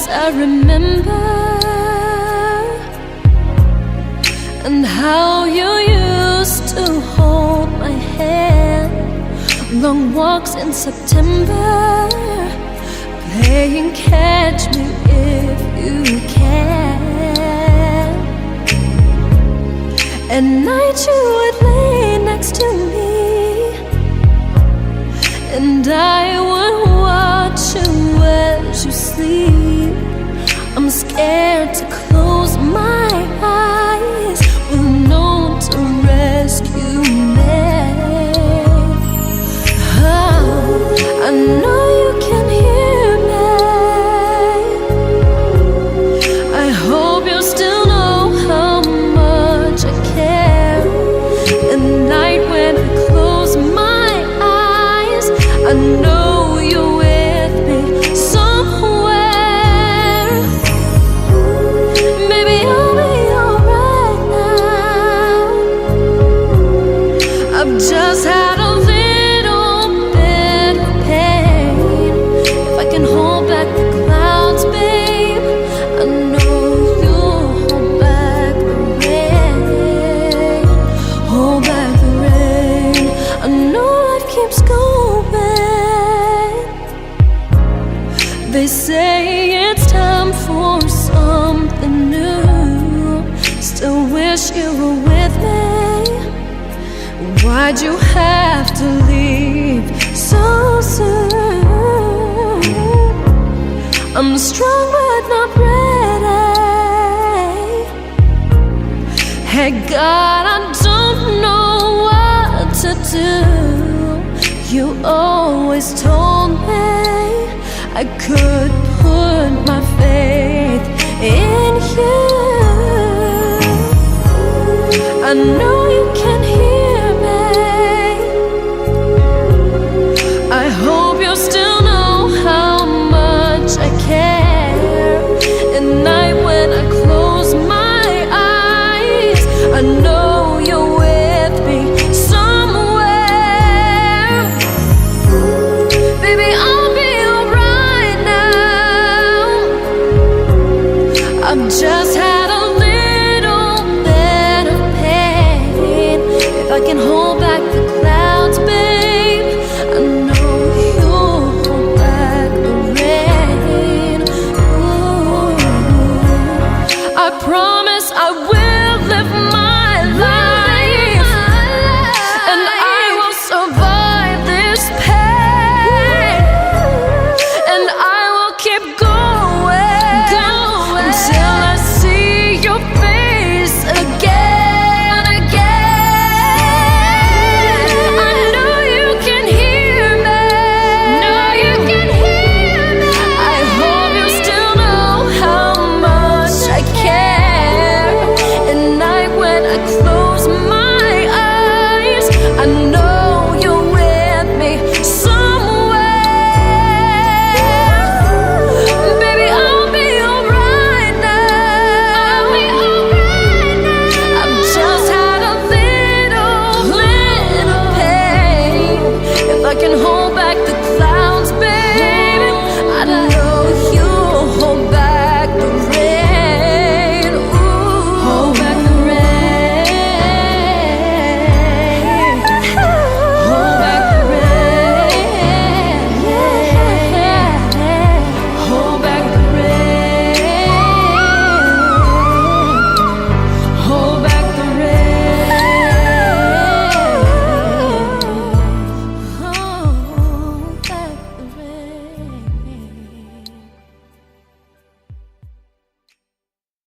nights I remember, and how you used to hold my hand. Long walks in September, playing catch me if you can. At night you would lay next to me, and I would watch you as you sleep. I'm scared to close my eyes with no one to rescue me. I know you can hear me. I hope you still know how much I care. At night when I close my eyes, I know you're with me somewhere. Maybe I'll be alright now. I've just had a little bit of pain. If I can hold back the clouds, babe, I know you'll hold back the rain. Hold back the rain. I know life keeps going. They say it's time for something new. Still wish you were with me. Why'd you have to leave so soon? I'm strong but not ready. Hey God, I don't know what to do. You always told me I could put my faith in you. I know you can hear me. I hope you still know how much I care. At night when I close my eyes, I know you're with me somewhere. Baby, I'll be alright now. I'm just